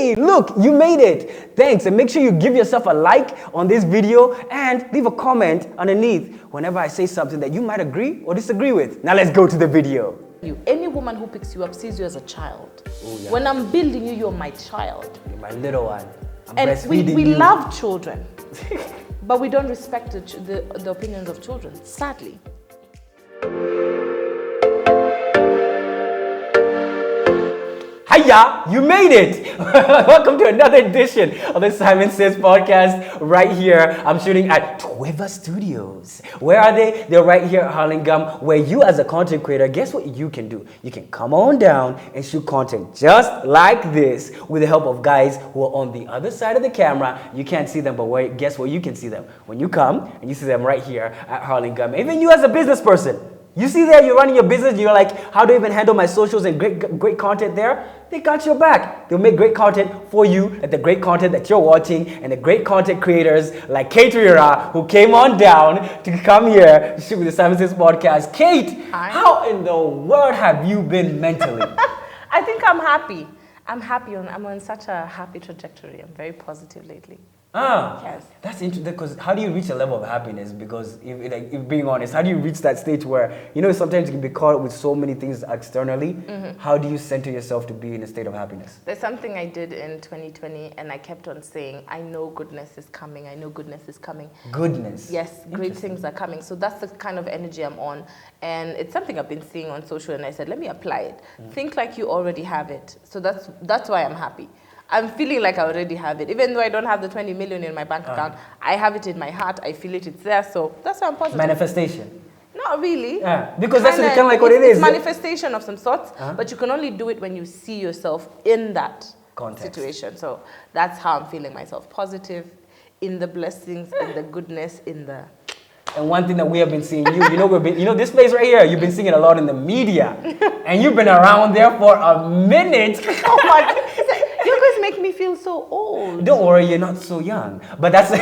Hey, look, you made it. Thanks. And make sure you give yourself a like on this video and leave a comment underneath whenever I say something that you might agree or disagree with. Now let's go to the video. Any woman who picks you up sees you as a child. Oh, yeah. When I'm building you, you're my child. You're my little one. I'm and breastfeeding we you. love children, but we don't respect the opinions of children, sadly. Hiya, you made it! Welcome to another edition of the Simon Says podcast right here. I'm shooting at Twiva Studios. Where are they? They're right here at Hurligham, where you as a content creator, guess what you can do? You can come on down and shoot content just like this with the help of guys who are on the other side of the camera. You can't see them, but wait, guess what? You can see them. When you come and you see them right here at Hurligham. Even you as a business person. You see there, you're running your business, you're like, how do I even handle my socials and great content there? They got your back. They'll make great content for you, like the great content that you're watching, and the great content creators like Kate Riera, who came on down to come here to shoot with the Simon Says podcast. Kate, Hi. How in the world have you been mentally? I think I'm happy. I'm happy. I'm on such a happy trajectory. I'm very positive lately. Yes. That's interesting, because how do you reach a level of happiness? Because if being honest, how do you reach that stage where, sometimes you can be caught with so many things externally. Mm-hmm. How do you center yourself to be in a state of happiness? There's something I did in 2020 and I kept on saying, I know goodness is coming. I know goodness is coming. Goodness? Yes, great things are coming. So that's the kind of energy I'm on. And it's something I've been seeing on social, and I said, let me apply it. Think like you already have it. So that's why I'm happy. I'm feeling like I already have it. Even though I don't have the 20 million in my bank account, I have it in my heart. I feel it, it's there. So that's why I'm positive. Manifestation? Not really. Yeah, because that's kind of like what it is. It's manifestation of some sort, but you can only do it when you see yourself in that situation. So that's how I'm feeling myself. Positive, in the blessings, in the goodness, in the... And one thing that we have been seeing this place right here, you've been seeing it a lot in the media. And you've been around there for a minute. Oh my God. You guys make me feel so old. Don't worry, you're not so young. But that's it.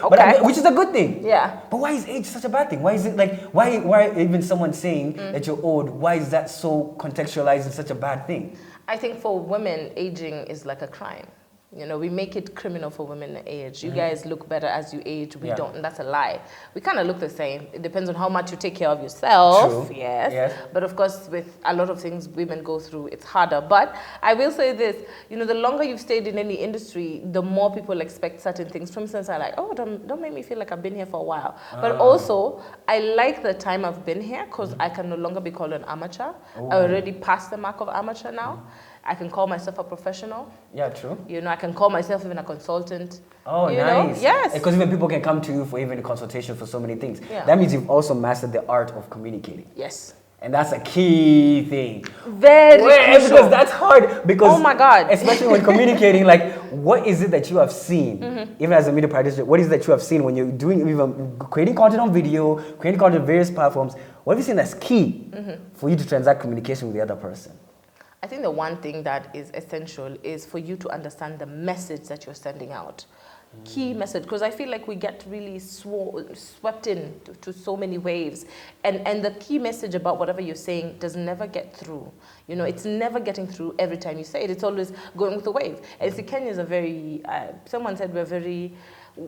Okay. Which is a good thing. Yeah. But why is age such a bad thing? Why is it like, why even someone saying that you're old, why is that so contextualized as such a bad thing? I think for women, aging is like a crime. We make it criminal for women to age. You guys look better as you age. We don't, and that's a lie. We kind of look the same. It depends on how much you take care of yourself. True. Yes. But of course, with a lot of things women go through, it's harder. But I will say this, the longer you've stayed in any industry, the more people expect certain things. For instance, I like, don't make me feel like I've been here for a while. But also, I like the time I've been here because I can no longer be called an amateur. I already passed the mark of amateur now. I can call myself a professional. Yeah, true. I can call myself even a consultant. Oh, nice. Yes. Because even people can come to you for even a consultation for so many things. Yeah. That means you've also mastered the art of communicating. Yes. And that's a key thing. Very crucial. Because that's hard. Because, oh my God. Especially when communicating, like, what is it that you have seen, even as a media practitioner, what is it that you have seen when you're doing, even creating content on video, creating content on various platforms? What have you seen that's key for you to transact communication with the other person? I think the one thing that is essential is for you to understand the message that you're sending out. Key message, because I feel like we get really swept in to so many waves, and the key message about whatever you're saying does never get through. It's never getting through every time you say it. It's always going with the wave. And see, Kenyans are very, someone said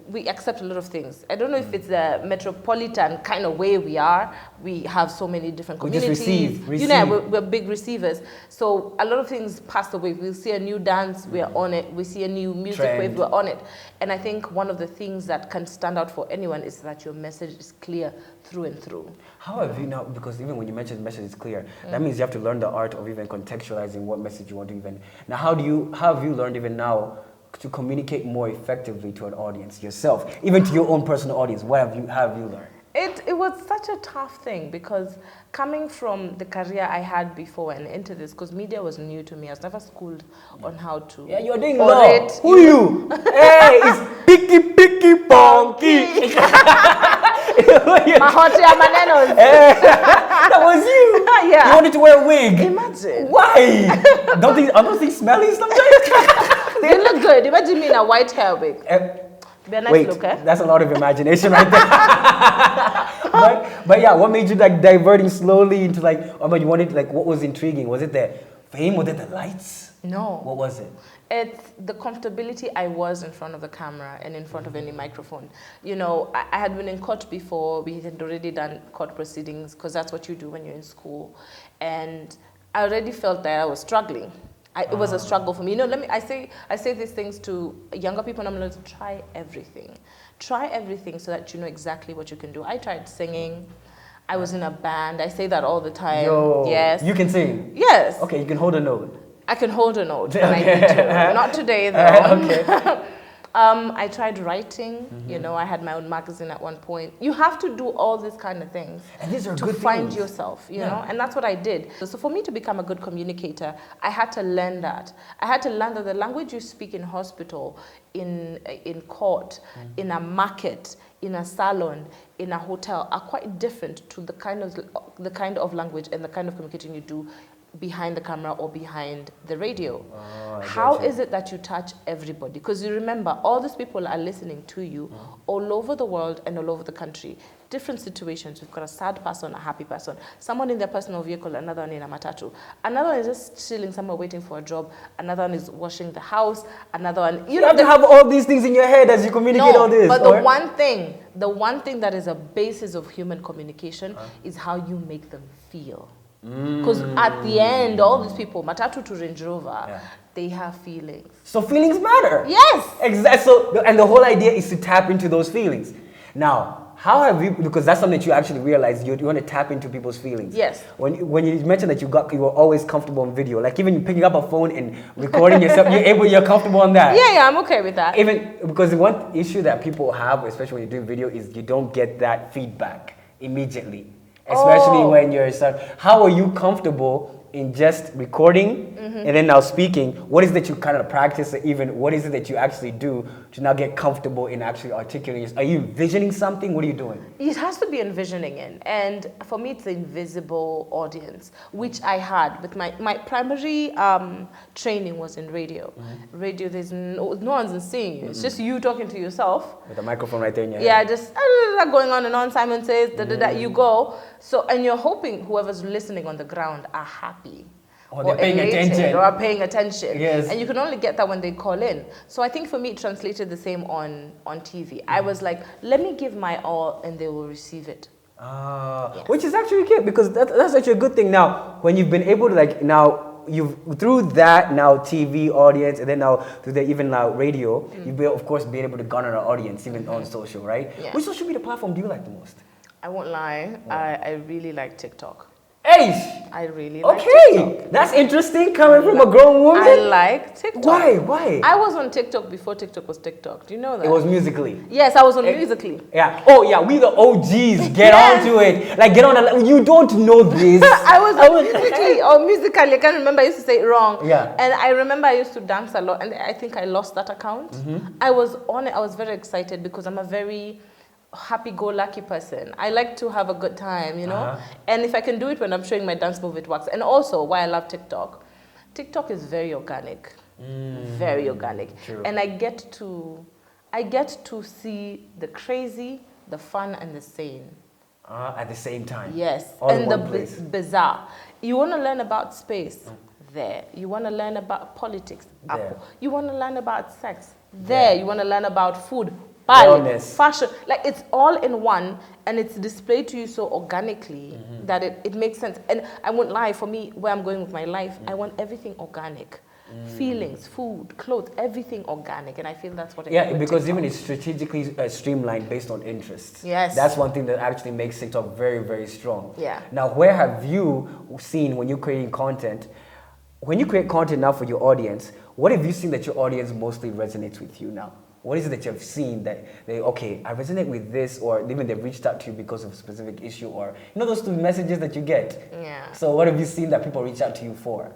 we accept a lot of things. I don't know if it's the metropolitan kind of way we are. We have so many different communities. We just receive. We're big receivers. So a lot of things pass away. We'll see a new dance, we're on it. We see a new music wave, we're on it. And I think one of the things that can stand out for anyone is that your message is clear through and through. How have you now, because even when you mention the message is clear, that means you have to learn the art of even contextualizing what message you want to even. Now, how have you learned even now to communicate more effectively to an audience yourself, even to your own personal audience? What have you learned? It was such a tough thing, because coming from the career I had before and into this, because media was new to me. I was never schooled on how to. Yeah, you're doing law. Who you? Hey, it's picky ponky. That was you. Yeah. You wanted to wear a wig. Imagine. Why? Are those things smelly sometimes? They look good. Imagine me in a white hair wig. Be a nice look, eh? That's a lot of imagination right there. but yeah, what made you like diverting slowly into like, you wanted, like, what was intriguing? Was it the fame? Was it the lights? No. What was it? It's the comfortability I was in front of the camera and in front of any microphone. You know, I had been in court before. We had already done court proceedings because that's what you do when you're in school. And I already felt that I was struggling. It was a struggle for me. You know, I say these things to younger people, and I'm like, try everything. Try everything so that you know exactly what you can do. I tried singing. I was in a band. I say that all the time. Yo, yes. You can sing? Yes. Okay, you can hold a note. I can hold a note when I need to. Not today, though. Okay. I tried writing. You know, I had my own magazine at one point. You have to do all these kind of things And these are to good find things. yourself, you know, and that's what I did. So for me to become a good communicator, I had to learn that. I had to learn that the language you speak in hospital, in court, in a market, in a salon, in a hotel are quite different to the kind of language and the kind of communicating you do behind the camera or behind the radio. How is it that you touch everybody? Because you remember, all these people are listening to you all over the world and all over the country. Different situations. We've got a sad person, a happy person, someone in their personal vehicle, another one in a matatu. Another one is just chilling somewhere waiting for a job. Another one is washing the house. Another one... You have to have all these things in your head as you communicate all this. But the one thing that is a basis of human communication is how you make them feel. Because at the end, all these people, matatu to Range Rover, they have feelings. So feelings matter. Yes. Exactly. So, and the whole idea is to tap into those feelings. Now, how have you, because that's something that you actually realize, you want to tap into people's feelings. Yes. When you mentioned that you were always comfortable on video, like even picking up a phone and recording yourself, you're comfortable on that. Yeah, I'm okay with that. Even, because the one issue that people have, especially when you're doing video, is you don't get that feedback immediately. Especially when you're, how are you comfortable in just recording and then now speaking? What is it that you kind of practice, or even what is it that you actually do to now get comfortable in actually articulating? Are you envisioning something? What are you doing? It has to be envisioning in, and for me it's the invisible audience, which I had with my primary training was in radio. Radio, there's no one's seeing you. It's just you talking to yourself. With a microphone right there in your Yeah, head. just going on and on. Simon says, you go. So, and you're hoping whoever's listening on the ground are happy. Or they're paying attention. Or are paying attention. Yes. And you can only get that when they call in. So I think for me, it translated the same on TV. I was like, let me give my all and they will receive it. Yes. Which is actually good, because that's actually a good thing. Now, when you've been able to you've through that now TV audience, and then now through the even now radio, you've been, of course, being able to garner an audience even on social, right? Yeah. Which social media platform do you like the most? I won't lie, I really like TikTok. Hey! I really like TikTok. That's interesting coming from a grown woman. I like TikTok. Why? I was on TikTok before TikTok was TikTok. Do you know that? It was Musical.ly. Yes, I was on Musical.ly. Yeah. Oh yeah, we the OGs. Get onto it. Like get on. You don't know this. I was on Musical.ly or Musical.ly. I can't remember. I used to say it wrong. Yeah. And I remember I used to dance a lot, and I think I lost that account. I was on it. I was very excited because I'm a very happy-go-lucky person. I like to have a good time, you know? And if I can do it when I'm showing my dance move, it works. And also, why I love TikTok, TikTok is very organic. Very organic. True. And I get to see the crazy, the fun, and the sane. At the same time. Yes. All and in the one place. bizarre. You want to learn about space? There. You want to learn about politics? There. You want to learn about sex? There. You want to learn about food? Wellness. Fashion, like it's all in one, and it's displayed to you so organically that it makes sense. And I won't lie, for me, where I'm going with my life, I want everything organic. Feelings, food, clothes, everything organic, and I feel that's what I Yeah, because even it's strategically streamlined based on interests. Yes. That's one thing that actually makes TikTok very, very strong. Yeah. Now, where have you seen when you're creating content, when you create content now for your audience, what have you seen that your audience mostly resonates with you now? What is it that you've seen that I resonate with this, or even they've reached out to you because of a specific issue, or those two messages that you get? Yeah. So what have you seen that people reach out to you for?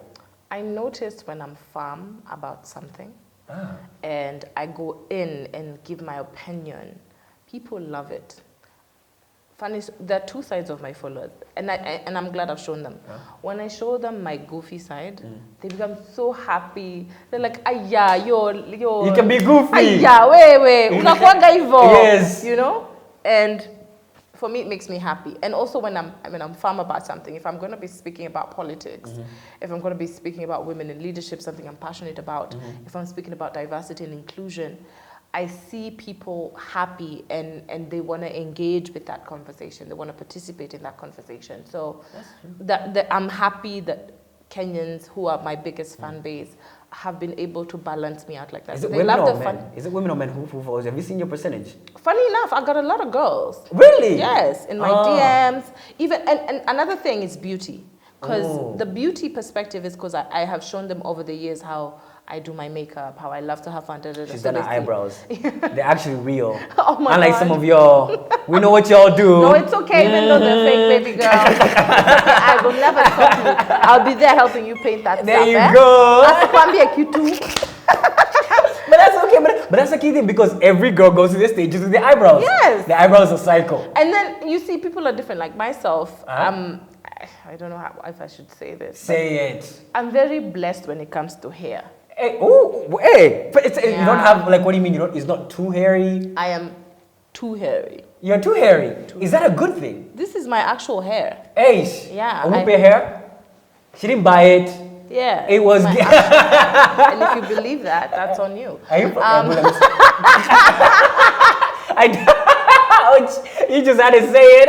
I noticed when I'm firm about something and I go in and give my opinion, people love it. Funny, there are two sides of my followers, and I'm glad I've shown them. When I show them my goofy side, they become so happy. They're like, "Aya, you're You can be goofy. Aya, wait, unakuanga hivyo." Yes. You know, and for me, it makes me happy. And also when I'm firm about something, if I'm going to be speaking about politics, if I'm going to be speaking about women in leadership, something I'm passionate about, if I'm speaking about diversity and inclusion, I see people happy and they want to engage with that conversation. They want to participate in that conversation. So that I'm happy that Kenyans, who are my biggest fan base, have been able to balance me out like that. Is it women or men? Is it women or men who follows? Have you seen your percentage? Funny enough, I got a lot of girls. Really? Yes, in my DMs. Even and another thing is beauty. Because the beauty perspective is because I have shown them over the years how I do my makeup, how I love to have fun. She's done her eyebrows. They're actually real. Oh my Unlike God. some of y'all, we know what y'all do. No, it's okay, even though they're fake, baby girl. It's okay, I will never stop you. I'll be there helping you paint that There stuff. you go. Asikwambie kitu. But that's okay. But that's the key thing because every girl goes through the stages with the eyebrows. Yes. The eyebrows are cycle. And then you see, people are different. Like myself, I don't know if I should say this. Say it. I'm very blessed when it comes to hair. Hey, hey. But you don't have, like, what do you mean? It's not too hairy? I am too hairy. You're too hairy. Is that a good thing? This is my actual hair. Hey. Yeah. A whoopee hair? She didn't buy it. Yeah. It was. And if you believe that, that's on you. Are you from? You just had to say it.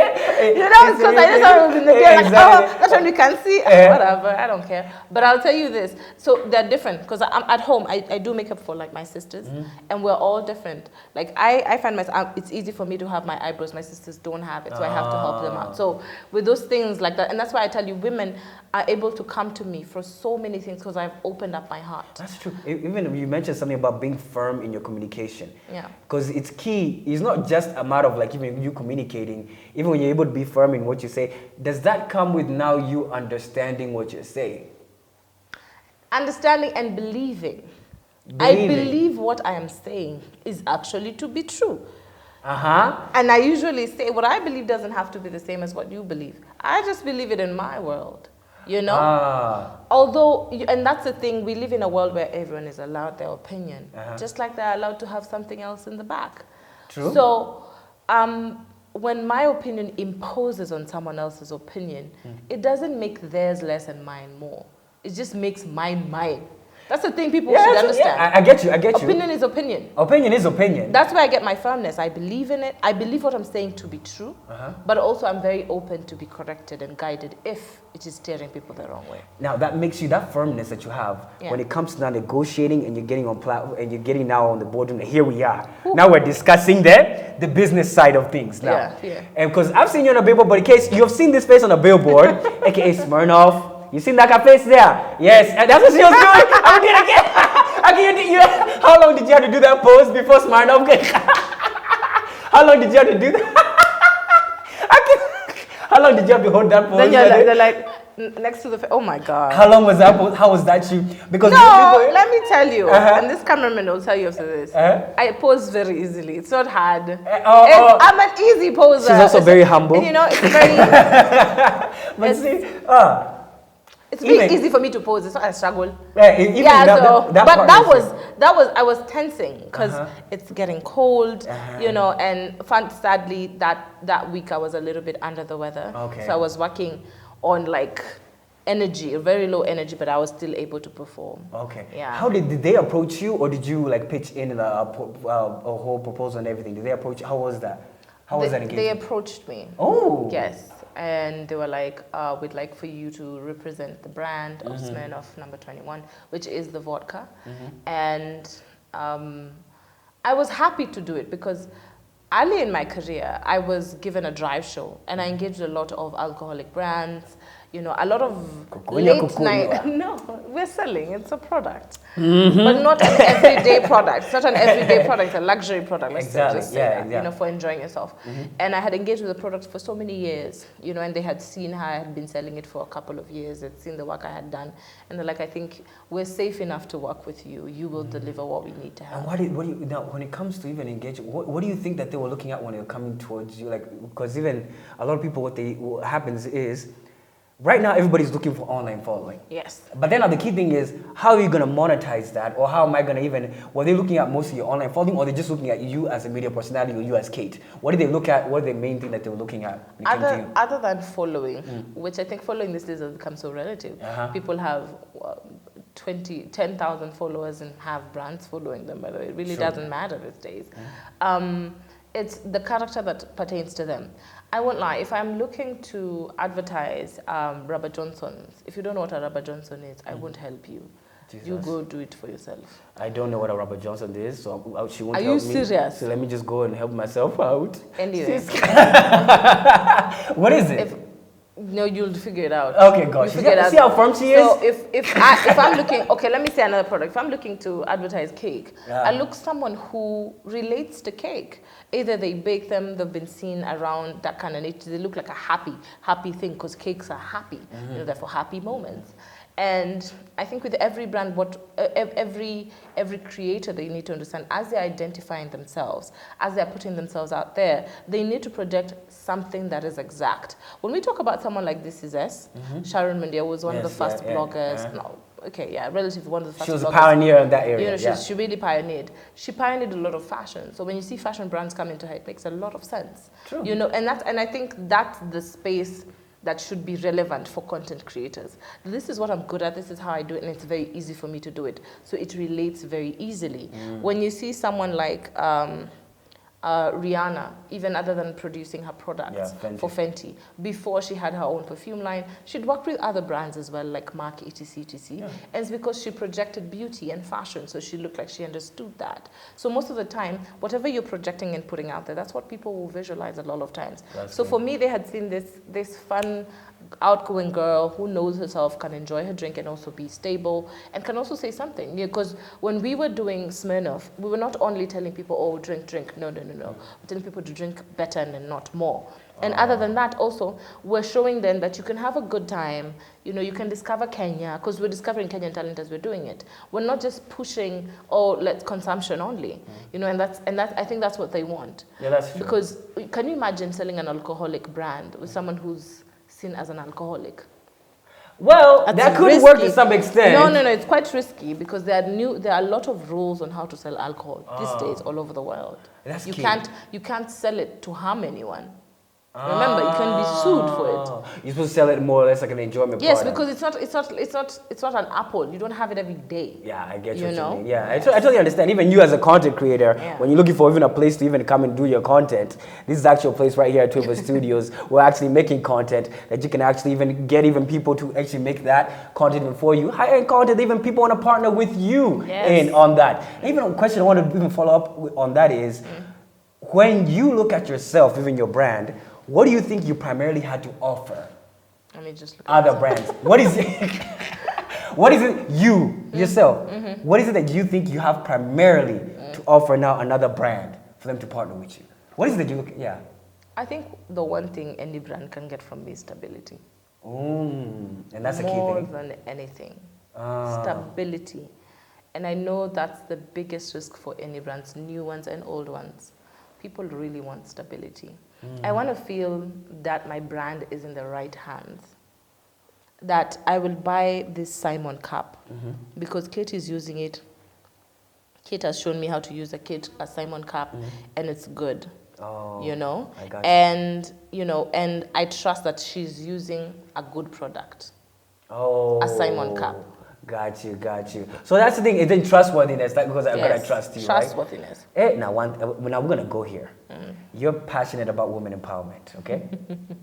You know, because I just thought it was in the day, like, Exactly. oh, that's when you can see. Whatever, I don't care. But I'll tell you this. So they're different because I'm at home. I do makeup for like my sisters, and we're all different. Like I find myself, it's easy for me to have my eyebrows. My sisters don't have it, so I have to help them out. So with those things like that, and that's why I tell you, women are able to come to me for so many things because I've opened up my heart. That's true. Even you mentioned something about being firm in your communication. Yeah. Because it's key. It's not just a matter of like even you communicating. Even when you're able to be firm in what you say, does that come with now you understanding what you're saying? Understanding and believing. I believe what I am saying is actually to be true. And I usually say what I believe doesn't have to be the same as what you believe. I just believe it in my world. You know? Although, and that's the thing, we live in a world where everyone is allowed their opinion, just like they're allowed to have something else in the back. True. So, when my opinion imposes on someone else's opinion, it doesn't make theirs less and mine more. It just makes mine mine. That's the thing people should understand. Yeah, I get you. Opinion is opinion. Opinion is opinion. That's where I get my firmness. I believe in it. I believe what I'm saying to be true. But also I'm very open to be corrected and guided if it is steering people the wrong way. Now that makes you, that firmness that you have when it comes to now negotiating and you're getting on and you're getting now on the boardroom. Here we are. Ooh. Now we're discussing the business side of things now. Yeah. And because I've seen you on a billboard, but in case you've seen this face on a billboard, aka Smirnoff. You seen that face there? Yes, and that's what she was doing. I did it again. How long did you have to do that pose before Smirnoff? How long did you have to do that? How long did you have to hold that pose? Then they're like next to the face. Oh my God. How long was that pose? How was that you? Because let me tell you, and this cameraman will tell you after this. I pose very easily. It's not hard. I'm an easy poser. She's also very humble. And you know, it's very. But see, it's very easy for me to pose. It's not a struggle. That I was tensing because it's getting cold, you know, and sadly that week I was a little bit under the weather. Okay. So I was working on like energy, very low energy, but I was still able to perform. Okay. Yeah. How did they approach you, or did you like pitch in a whole proposal and everything? Did they approach you? How was that? How was that engagement? They approached me. Oh. Yes. And they were like, we'd like for you to represent the brand of Smirnoff number 21, which is the vodka. And I was happy to do it because early in my career, I was given a drive show and I engaged a lot of alcoholic brands, you know, a lot of late night. No, we're selling, it's a product. But not an everyday product. It's not an everyday product, it's a luxury product. Let's just say that, you know, for enjoying yourself. And I had engaged with the product for so many years, you know, and they had seen how I had been selling it for a couple of years. They'd seen the work I had done. And they're like, I think we're safe enough to work with you. You will deliver what we need to have. And what do you, now, when it comes to even engaging, what do you think that they were looking at when they were coming towards you? Like, because even a lot of people, what happens is, right now everybody's looking for online following. Yes. But then the key thing is, how are you going to monetize that? Or how am I going to even, were they looking at mostly your online following, or they're just looking at you as a media personality, or you as Kate? What did they look at? What are the main thing that they were looking at when it came to you? Other than following, which I think following these days has become so relative. People have 10,000 followers and have brands following them, by the way. It really doesn't matter these days. It's the character that pertains to them. I won't lie, if I'm looking to advertise Rubber Johnsons, if you don't know what a Rubber Johnson is, I won't help you. Jesus. You go do it for yourself. I don't know what a Rubber Johnson is, so she won't help me. Are you serious? So let me just go and help myself out. Anyway. What is it? No, you'll figure it out. Okay, gosh. See how firm she is? So if I'm looking, okay, let me say another product. If I'm looking to advertise cake, I look someone who relates to cake. Either they bake them, they've been seen around that kind of nature. They look like a happy thing, because cakes are happy. You know, they're for happy moments. And I think with every brand, every creator, they need to understand, as they're identifying themselves, as they're putting themselves out there, they need to project something that is exact. When we talk about someone like This Is Us, Sharon Mendia was one of the first bloggers. No, okay, yeah, relatively one of the first. She was bloggers. a pioneer in that area. You know, she really pioneered. She pioneered a lot of fashion. So when you see fashion brands come into her, it makes a lot of sense. True. You know, and I think that's the space that should be relevant for content creators. This is what I'm good at, this is how I do it, and it's very easy for me to do it. So it relates very easily. When you see someone like Rihanna, even other than producing her products for Fenty, before she had her own perfume line, she'd worked with other brands as well, like Marc, etc. And it's because she projected beauty and fashion, so she looked like she understood that. So most of the time, whatever you're projecting and putting out there, that's what people will visualize a lot of times. So for me, they had seen this fun, outgoing girl who knows herself, can enjoy her drink and also be stable, and can also say something. Because when we were doing Smirnoff, we were not only telling people, oh, drink. No. We're telling people to drink better and not more. And other than that, also, we're showing them that you can have a good time. You know, you can discover Kenya, because we're discovering Kenyan talent as we're doing it. We're not just pushing, let's consumption only. You know, and that's I think that's what they want. Yeah, that's true. Because can you imagine selling an alcoholic brand with someone who's seen as an alcoholic? Well, that could work to some extent. No, it's quite risky, because there are a lot of rules on how to sell alcohol these days all over the world. That's you can't sell it to harm anyone. Remember, you can be sued for it. You're supposed to sell it more or less like an enjoyment Yes, product. because it's not an apple. You don't have it every day. Yeah, I get what you mean. Yeah, I totally understand. Even you as a content creator, when you're looking for even a place to even come and do your content, this is actually a place right here at Twiva Studios. We're actually making content that you can actually even get people to actually make that content even for you. High-end content, even people want to partner with you in on that. And even a question I want to even follow up on that is, when you look at yourself, even your brand, what do you think you primarily had to offer Let me just look other brands? What is it? What is it yourself? What is it that you think you have primarily to offer now another brand for them to partner with you? What is it that you look? Yeah. I think the one thing any brand can get from me is stability. And that's a key thing. More than anything, stability. And I know that's the biggest risk for any brands, new ones and old ones. People really want stability. I want to feel that my brand is in the right hands. That I will buy this Simon cup because Kate is using it. Kate has shown me how to use a Simon cup, and it's good. You know, I got you. And I trust that she's using a good product. A Simon cup. Got you. So that's the thing. It's in trustworthiness, because I've got to trust you, trustworthiness. Right? Now we're gonna go here. You're passionate about women empowerment, okay?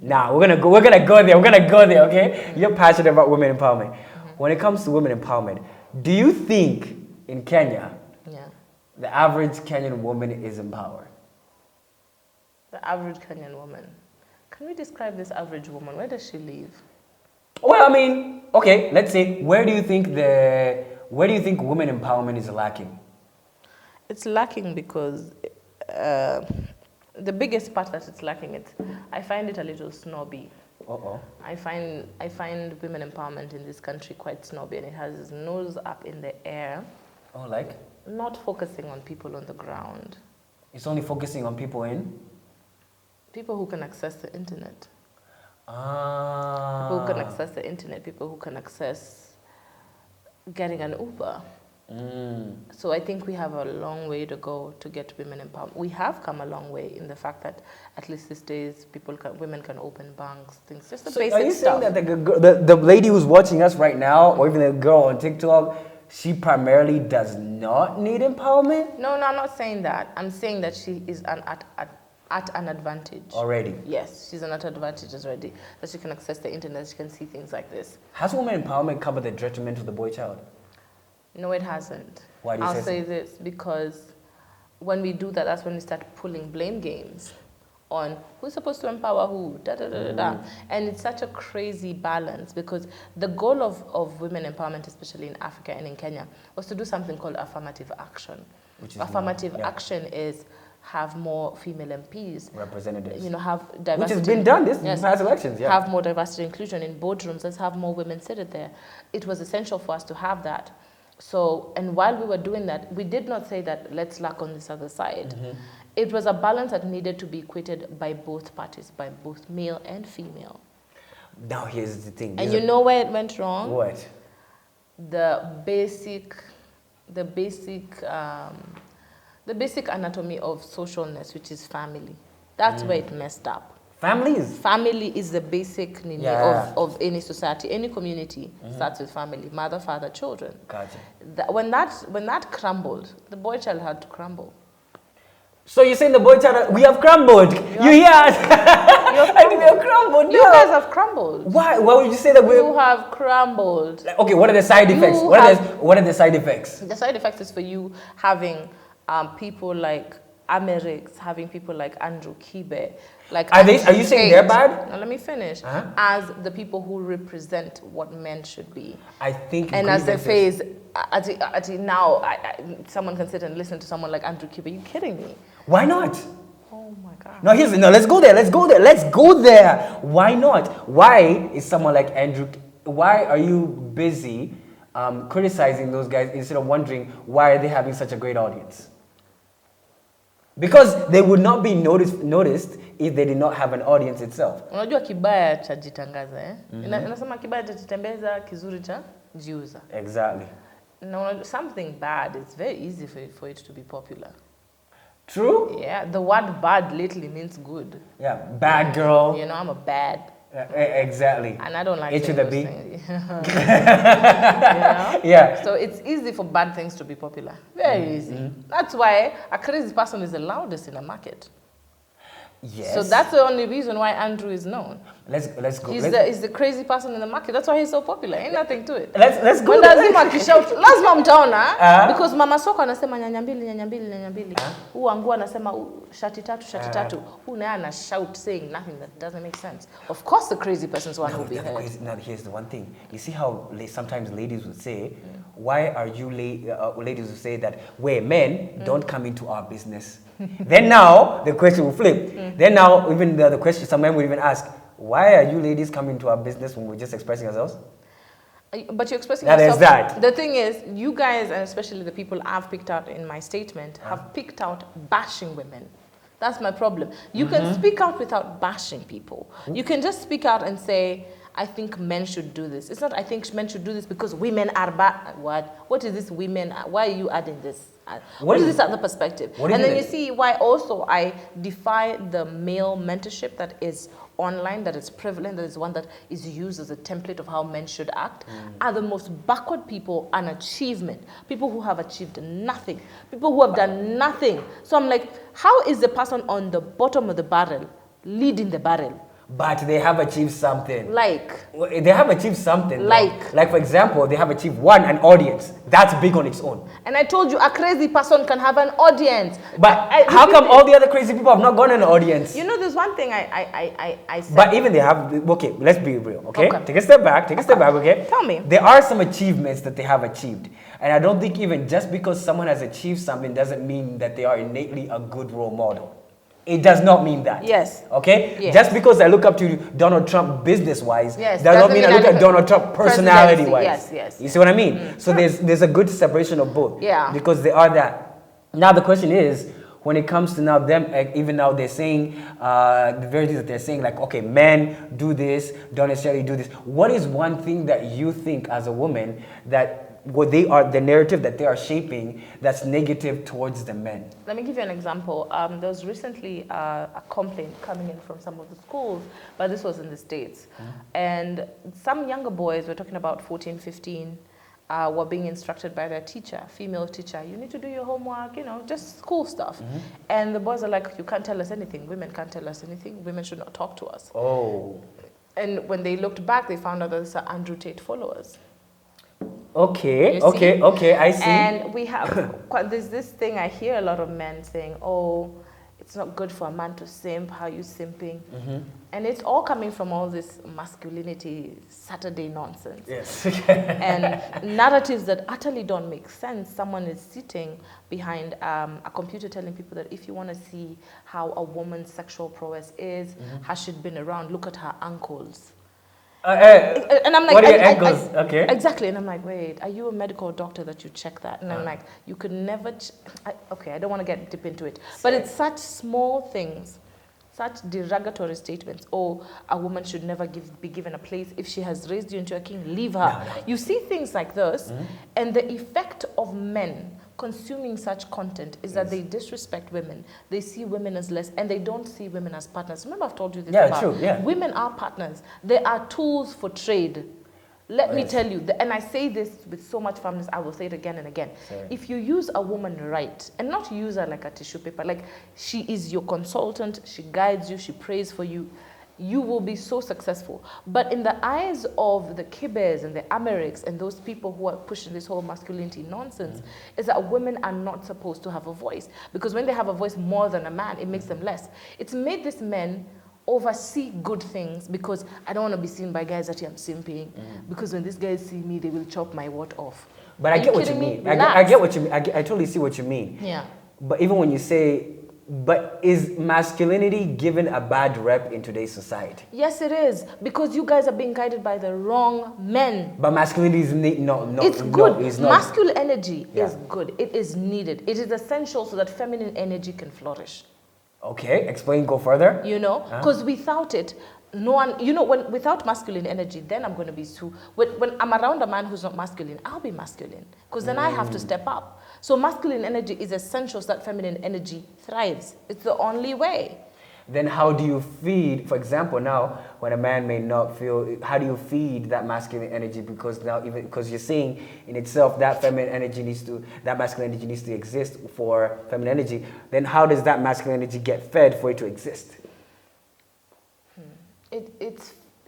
Now we're gonna go there, okay? You're passionate about women empowerment. When it comes to women empowerment, do you think in Kenya, the average Kenyan woman is empowered? The average Kenyan woman. Can we describe this average woman? Where does she live? Well, I mean, okay, let's say, where do you think women empowerment is lacking? It's lacking because the biggest part that it's lacking, I find it a little snobby. I find women empowerment in this country quite snobby, and it has its nose up in the air. Like? Not focusing on people on the ground. It's only focusing on people who can access the internet. People who can access the internet, people who can access getting an Uber. So I think we have a long way to go to get women empowerment. We have come a long way in the fact that at least these days women can open banks, things, just the basic stuff. Are you saying that the lady who's watching us right now, or even the girl on TikTok, she primarily does not need empowerment? No, I'm not saying that. I'm saying that she is at an advantage. Already? Yes, she's at an advantage already. That she can access the internet, she can see things like this. Has women empowerment come at the detriment of the boy child? No, it hasn't. Why do you I'll say this, because when we do that, that's when we start pulling blame games on who's supposed to empower who, And it's such a crazy balance, because the goal of women empowerment, especially in Africa and in Kenya, was to do something called affirmative action. Affirmative action is have more female MPs, representatives, have diversity, which has been done this past elections. Yeah, have more diversity inclusion in boardrooms. Let's have more women seated there. It was essential for us to have that. So, and while we were doing that, we did not say that let's lack on this other side. It was a balance that needed to be equated by both parties, by both male and female. Now here's the thing. And you know where it went wrong? What? The basic anatomy of socialness, which is family. That's where it messed up. Family is the basic of any society, any community. Starts with family, mother, father, children. Gotcha. When that crumbled, the boy child had to crumble. So you're saying the boy child, we have crumbled? You hear us? I think we have crumbled. You guys have crumbled. Why would you say that you have crumbled? Okay, what are the side effects? What are the side effects? The side effects is for you having people like Amerix, having people like Andrew Kibe, like are you saying they're bad? Now let me finish. As the people who represent what men should be. I think. And as they face, now someone can sit and listen to someone like Andrew Kibe. Are you kidding me? Why not? Oh my God. No, let's go there. Why not? Why is someone like Andrew? Why are you busy criticizing those guys instead of wondering why are they having such a great audience? Because they would not be noticed if they did not have an audience itself. Unajua kibaya cha jitangaza Inasema kibaya cha jitembeza, kizuri cha jiuza. Exactly. Now, something bad, it's very easy for it to be popular. True? Yeah, the word bad lately means good. Yeah, bad girl. I'm a bad. Exactly. And I don't like H to the B. Yeah. So it's easy for bad things to be popular. Very easy. That's why a crazy person is the loudest in a market. Yes. So that's the only reason why Andrew is known. Let's go. He's the crazy person in the market. That's why he's so popular. Ain't nothing to it. Let's go. Lazima akishout, lazima mtaona because mama soko anasema nyanya mbili. Huyu angua anasema shati tatu. Huyu naye ana shout saying nothing that doesn't make sense. Of course the crazy person's one who will be heard. Now here's the one thing. You see how sometimes ladies would say, why are you ladies would say that we're men, don't come into our business. Then now the question will flip. Then now even the question, some men would even ask, why are you ladies coming to our business when we're just expressing ourselves? But you're expressing yourself. There's that. The thing is, you guys, and especially the people I've picked out in my statement, have picked out bashing women. That's my problem. You can speak out without bashing people. You can just speak out and say, I think men should do this. It's not I think men should do this because women are bad. What is this women? Why are you adding this? What is this other perspective? And then you see why also I defy the male mentorship that is online, that is prevalent, that is one that is used as a template of how men should act, are the most backward people an achievement. People who have achieved nothing. People who have done nothing. So I'm like, how is the person on the bottom of the barrel leading the barrel? But they have achieved something. They have achieved something. Like for example, they have achieved an audience. That's big on its own. And I told you, a crazy person can have an audience. But how come all the other crazy people have not gone an audience? There's one thing I said. But even they have, okay, let's be real, okay? Take a step back, okay? Tell me. There are some achievements that they have achieved. And I don't think even just because someone has achieved something doesn't mean that they are innately a good role model. It does not mean that. Yes. Okay? Yes. Just because I look up to Donald Trump business-wise, does not mean I look at Donald Trump personality-wise. Yes. You see what I mean? So there's a good separation of both. Yeah. Because they are that. Now the question is, when it comes to now them, even now they're saying the very things that they're saying, like, okay, men do this, don't necessarily do this. What is one thing that you think as a woman that what they are, the narrative that they are shaping that's negative towards the men? Let me give you an example. There was recently a complaint coming in from some of the schools, but this was in the States. And some younger boys, we're talking about 14, 15, were being instructed by their teacher, female teacher, you need to do your homework, you know, just school stuff. And the boys are like, you can't tell us anything. Women can't tell us anything. Women should not talk to us. Oh. And when they looked back, they found out that these are Andrew Tate followers. Okay, okay, I see. And we have, there's this thing I hear a lot of men saying, oh, it's not good for a man to simp, how you simping? And it's all coming from all this masculinity, Saturday nonsense. Yes. And narratives that utterly don't make sense. Someone is sitting behind a computer telling people that if you want to see how a woman's sexual prowess is, has she been around, look at her ankles. And I'm like, what are your ankles? Okay. Exactly. And I'm like, wait, are you a medical doctor that you check that? And I'm like, you could never, okay, I don't want to get deep into it. But it's such small things, such derogatory statements. Oh, a woman should never be given a place. If she has raised you into a king, leave her. No. You see things like this, and the effect of men consuming such content is that they disrespect women. They see women as less, and they don't see women as partners. Remember, I've told you this about true, women are partners. They are tools for trade. Let me tell you, and I say this with so much firmness, I will say it again and again. If you use a woman right, and not use her like a tissue paper, like she is your consultant, she guides you, she prays for you, you will be so successful. But in the eyes of the Kibes and the Americs and those people who are pushing this whole masculinity nonsense, is that women are not supposed to have a voice. Because when they have a voice more than a man, it makes them less. It's made these men oversee good things because I don't want to be seen by guys that I'm simping. Because when these guys see me, they will chop my what off. But I get what you mean. I get what you mean. I totally see what you mean. Yeah. But even when you say, but is masculinity given a bad rep in today's society? Yes, it is. Because you guys are being guided by the wrong men. But masculinity is it's good. No, it's not. Masculine energy is good. It is needed. It is essential so that feminine energy can flourish. Okay, explain, go further. You know, because without it, no one, you know, without masculine energy, then I'm going to be when I'm around a man who's not masculine, I'll be masculine. Because then I have to step up. So masculine energy is essential so that feminine energy thrives. It's the only way. Then how do you feed, for example, now, when a man may not feel, how do you feed that masculine energy? Because now, even because you're saying in itself that feminine energy that masculine energy needs to exist for feminine energy, then how does that masculine energy get fed for it to exist?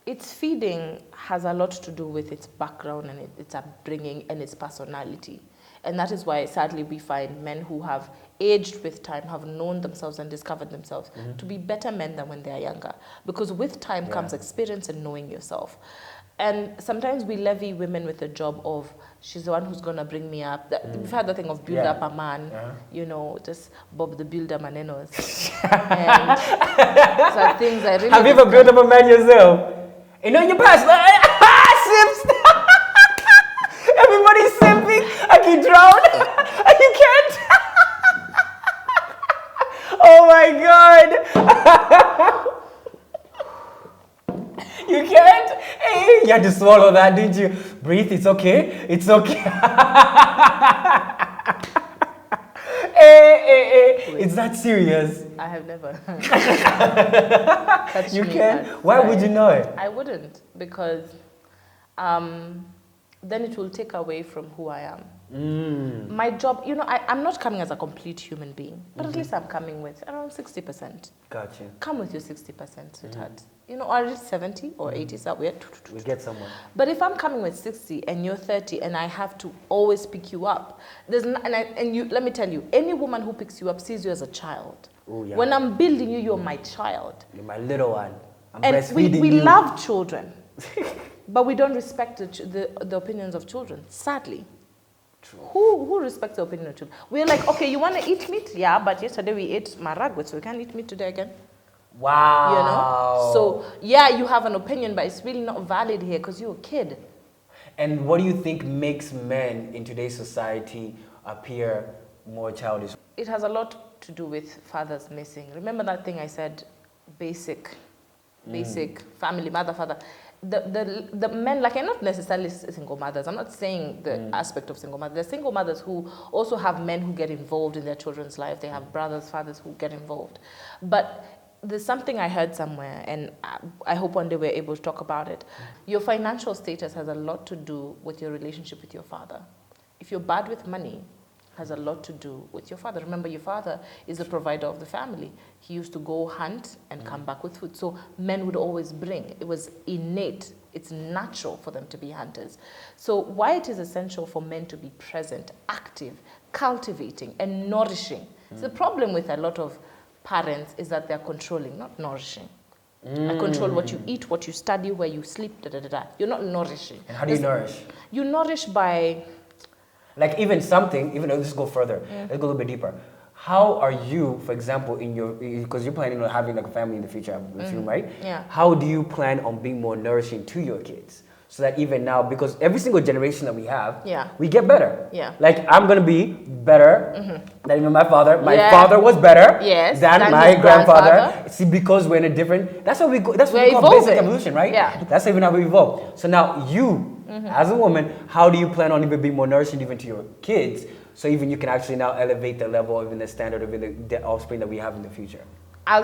Its feeding has a lot to do with its background and its upbringing and its personality. And that is why, sadly, we find men who have aged with time, have known themselves and discovered themselves to be better men than when they are younger. Because with time comes experience and knowing yourself. And sometimes we levy women with the job of, she's the one who's going to bring me up. We've had the thing of build up a man, you know, just Bob the Builder manenos. And so things I really... Have you ever built up a man yourself? You know, in your past, simps! Everybody's simping. I can drown. You can't. Oh my God. You can't? Hey, you had to swallow that, didn't you? Breathe, it's okay. It's okay. Hey. Is that serious? I have never. You can? Why would you not? I wouldn't, because then it will take away from who I am. My job, you know, I'm not coming as a complete human being, but at least I'm coming with around 60%. Gotcha. Come with your 60%, sweetheart. You know, or it's 70 or 80, so we'll get someone. But if I'm coming with 60 and you're 30 and I have to always pick you up, let me tell you, any woman who picks you up sees you as a child. Ooh, yeah. When I'm building you, you're my child. You're my little one. I'm and breastfeeding we you. love children, but we don't respect the opinions of children, sadly. True. Who respects the opinion of children? We're like, okay, you want to eat meat? Yeah, but yesterday we ate maragwe, so we can't eat meat today again. Wow. You know? So, yeah, you have an opinion, but it's really not valid here because you're a kid. And what do you think makes men in today's society appear more childish? It has a lot to do with fathers missing. Remember that thing I said, basic family, mother, father. The men, like, I'm not necessarily single mothers. I'm not saying the aspect of single mothers. There's single mothers who also have men who get involved in their children's life. They have brothers, fathers who get involved. But there's something I heard somewhere, and I hope one day we're able to talk about it. Your financial status has a lot to do with your relationship with your father. If you're bad with money, has a lot to do with your father. Remember, your father is the provider of the family. He used to go hunt and come back with food. So men would always bring. It was innate. It's natural for them to be hunters. So why it is essential for men to be present, active, cultivating, and nourishing. So the problem with a lot of parents is that they're controlling, not nourishing. I control what you eat, what you study, where you sleep, da da da da. You're not nourishing. And how do you nourish? You nourish by... Like even though let's go further, let's go a little bit deeper. How are you, for example, because you're planning on having like a family in the future, I assume, right? Yeah. How do you plan on being more nourishing to your kids? So that even now, because every single generation that we have, we get better. Yeah. Like I'm going to be better than even my father. My father was better than my grandfather. See, because we're in a different, that's what we call basic evolution, right? Yeah. That's even how we evolve. So now you, as a woman, how do you plan on even being more nourishing even to your kids, so even you can actually now elevate the level, even the standard of the offspring that we have in the future? I'll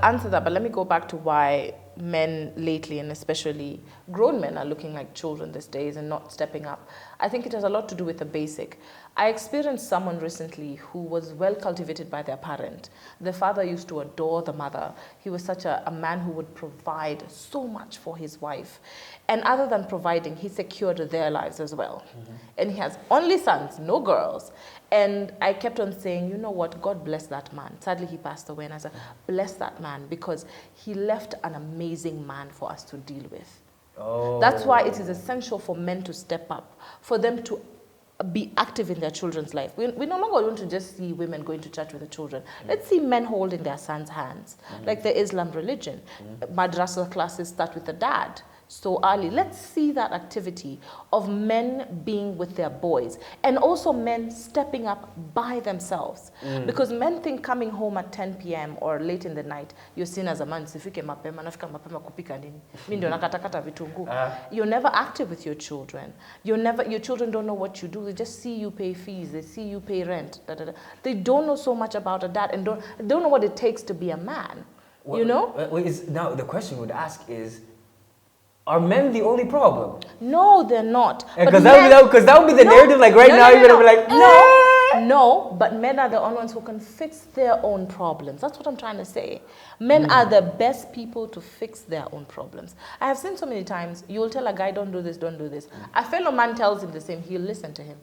answer that, but let me go back to why men lately, and especially grown men, are looking like children these days and not stepping up. I think it has a lot to do with the basic. I experienced someone recently who was well cultivated by their parent. The father used to adore the mother. He was such a man who would provide so much for his wife. And other than providing, he secured their lives as well. And he has only sons, no girls. And I kept on saying, you know what, God bless that man. Sadly, he passed away, and I said, bless that man, because he left an amazing man for us to deal with. Oh. That's why it is essential for men to step up, for them to be active in their children's life. We no longer want to just see women going to church with the children. Let's see men holding their sons' hands, like the Islam religion. Madrasa classes start with the dad. So early. Let's see that activity of men being with their boys, and also men stepping up by themselves. Because men think coming home at 10 p.m. or late in the night, you're seen as a man. You're never active with your children. Your children don't know what you do. They just see you pay fees. They see you pay rent. Da, da, da. They don't know so much about a dad, and don't know what it takes to be a man. Well, you know? Now the question we would ask is, are men the only problem? No, they're not. Because that would be the narrative. Like now, you're gonna be like, no. But men are the only ones who can fix their own problems. That's what I'm trying to say. Men are the best people to fix their own problems. I have seen so many times. You will tell a guy, don't do this, don't do this. A fellow man tells him the same. He'll listen to him.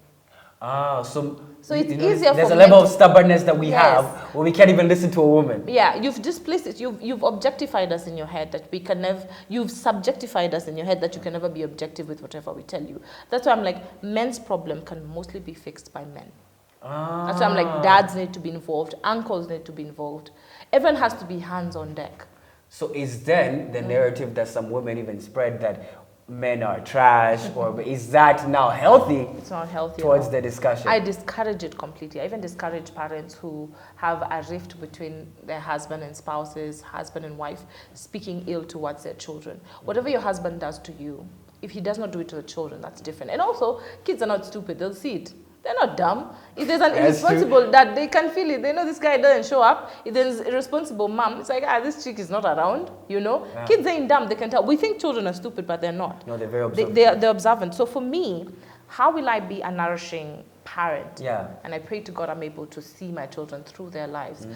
So it's easier. There's a level of stubbornness that we have where we can't even listen to a woman. Yeah, you've displaced it. You've objectified us in your head that we can never. You've subjectified us in your head that you can never be objective with whatever we tell you. That's why I'm like, men's problem can mostly be fixed by men. That's why I'm like, dads need to be involved, uncles need to be involved. Everyone has to be hands on deck. So is then the narrative that some women even spread that men are trash, or is that now healthy? It's not healthy towards the discussion. I discourage it completely. I even discourage parents who have a rift between their husband and spouses, husband and wife, speaking ill towards their children. Whatever your husband does to you, if he does not do it to the children, that's different. And also, kids are not stupid. They'll see it. They're not dumb. If there's an irresponsible dad, they can feel it. They know this guy doesn't show up. If there's irresponsible mom, it's like, this chick is not around, you know? Yeah. Kids ain't dumb. They can tell. We think children are stupid, but they're not. No, they're very observant. They're observant. So for me, how will I be a nourishing parent? Yeah. And I pray to God I'm able to see my children through their lives.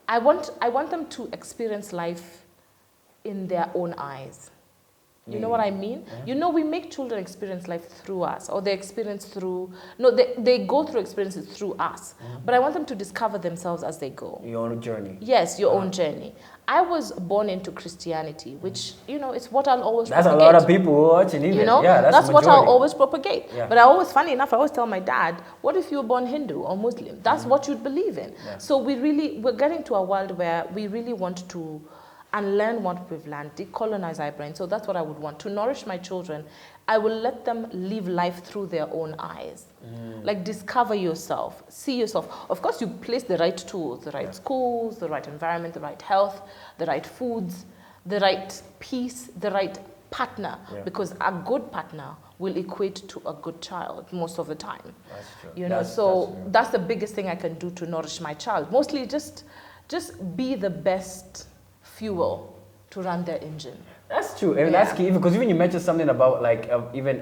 I want them to experience life in their own eyes. You know what I mean? You know, we make children experience life through us, or they experience through, they go through experiences through us. But I want them to discover themselves as they go. Your own journey. Yes, your own journey. I was born into Christianity, which, you know, it's what I'll always propagate. That's a lot of people watching even. You know, that's what I'll always propagate. Yeah. But I always, funny enough, I always tell my dad, what if you were born Hindu or Muslim? That's what you'd believe in. Yeah. So we're getting to a world where we really want to and learn what we've learned, decolonize our brain. So that's what I would want. To nourish my children, I will let them live life through their own eyes. Like, discover yourself, see yourself. Of course, you place the right tools, the right schools, the right environment, the right health, the right foods, the right peace, the right partner. Because a good partner will equate to a good child most of the time. That's true. You know, that's the biggest thing I can do to nourish my child. Mostly just be the best fuel to run their engine. That's true, and that's key, because even you mentioned something about like even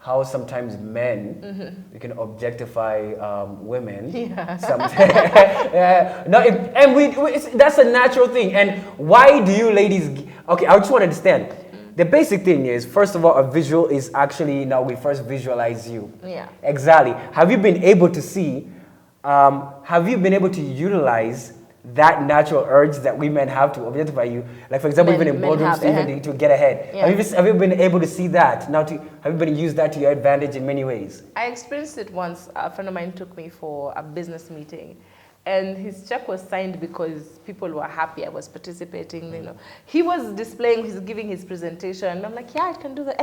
how sometimes men you can objectify women. That's a natural thing. And why do you ladies? Okay, I just want to understand. The basic thing is, first of all, a visual is actually, now we first visualize you. Yeah. Exactly. Have you been able to see? Have you been able to utilize that natural urge that we men have to objectify you? Like, for example, even in boardrooms, even to get ahead. Yeah. Have you been able to see that? Now, have you been use that to your advantage in many ways? I experienced it once. A friend of mine took me for a business meeting, and his check was signed because people were happy I was participating. You know, he was displaying, he's giving his presentation, and I'm like, yeah, I can do that.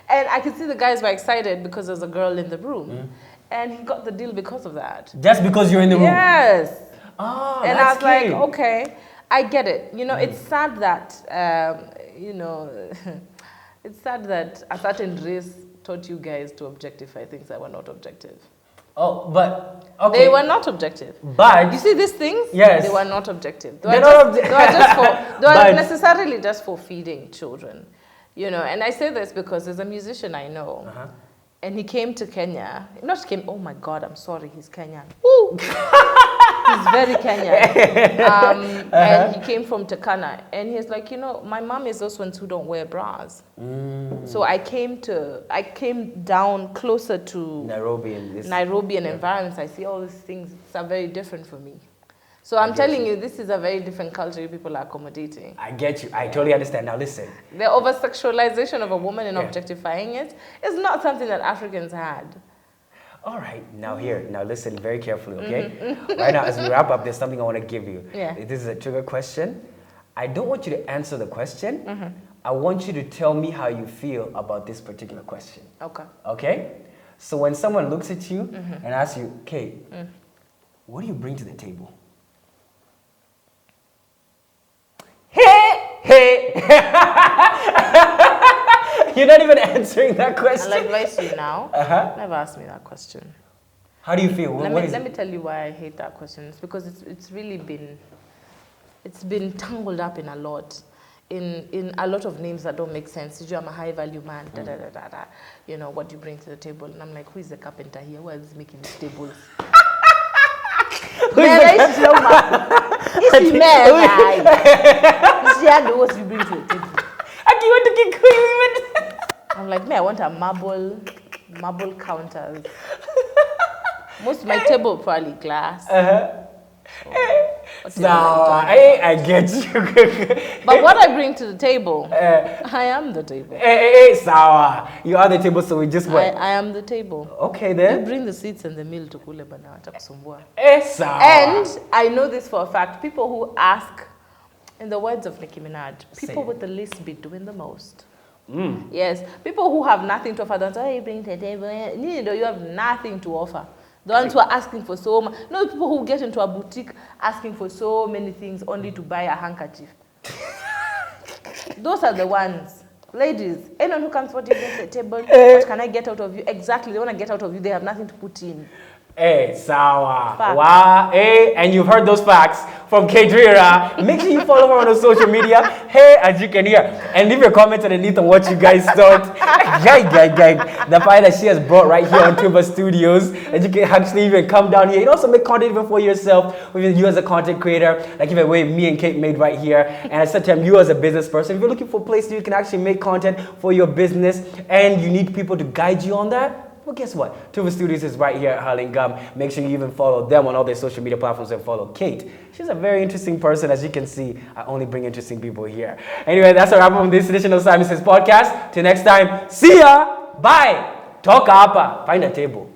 And I could see the guys were excited because there's a girl in the room, and he got the deal because of that. Just because you're in the room? Yes. Oh, and I was like, okay, I get it. You know, it's sad that, you know, it's sad that a certain race taught you guys to objectify things that were not objective. Oh, but, okay. They were not objective. But you see these things? Yes. They were not objective. They were necessarily just for feeding children. You know, and I say this because there's a musician I know. And he came to Kenya. Oh my God, I'm sorry, he's Kenyan. Woo! He's very Kenyan. And he came from Turkana. And he's like, you know, my mom is those ones who don't wear bras. So I came down closer to Nairobi and environments. I see all these things are very different for me. So I'm telling you, this is a very different culture you people are accommodating. I get you. I totally understand. Now listen. The over-sexualization of a woman and objectifying it is not something that Africans had. All right. Now listen very carefully, okay? Right now, as we wrap up, there's something I want to give you. This is a trigger question. I don't want you to answer the question. I want you to tell me how you feel about this particular question. Okay. Okay? So when someone looks at you and asks you, Kate, what do you bring to the table? Hey! You're not even answering that question. I'll advise you now. Never ask me that question. How do you feel? Let me tell you why I hate that question. It's because it's really been tangled up in a lot. In a lot of names that don't make sense. I'm a high value man, You know, what do you bring to the table? And I'm like, who is the carpenter here? Who is making these tables? What you bring to the table? I'm like, I want a marble counters. Most of my table probably glass. I get you. But what I bring to the table, I am the table. Sawa. You are the table, so we just wait. I am the table. Okay, then. You bring the seats and the meal to kule bana sawa. And I know this for a fact. People who ask, in the words of Nicki Minaj, people with the least be doing the most. Yes, people who have nothing to offer, don't say, hey, bring to the table. You have nothing to offer. The ones who are asking for so much. No, people who get into a boutique asking for so many things only to buy a handkerchief. Those are the ones. Ladies, anyone who comes, what do you bring to the table? What can I get out of you? Exactly, they want to get out of you. They have nothing to put in. Sawa. Wow. And you've heard those facts from Kedrira. Make sure you follow her on social media. As you can hear. And leave your comments underneath on what you guys thought. The fire that she has brought right here on Tuba Studios. And you can actually even come down here. You can also make content even for yourself. With you as a content creator. Like even way me and Kate made right here. And at the same time, you as a business person. If you're looking for places you can actually make content for your business. And you need people to guide you on that. Well, guess what? Tuba Studios is right here at Hurligham. Make sure you even follow them on all their social media platforms and follow Kate. She's a very interesting person. As you can see, I only bring interesting people here. Anyway, that's a wrap on this edition of Simon Says Podcast. Till next time, see ya. Bye. Talk apa. Find a table.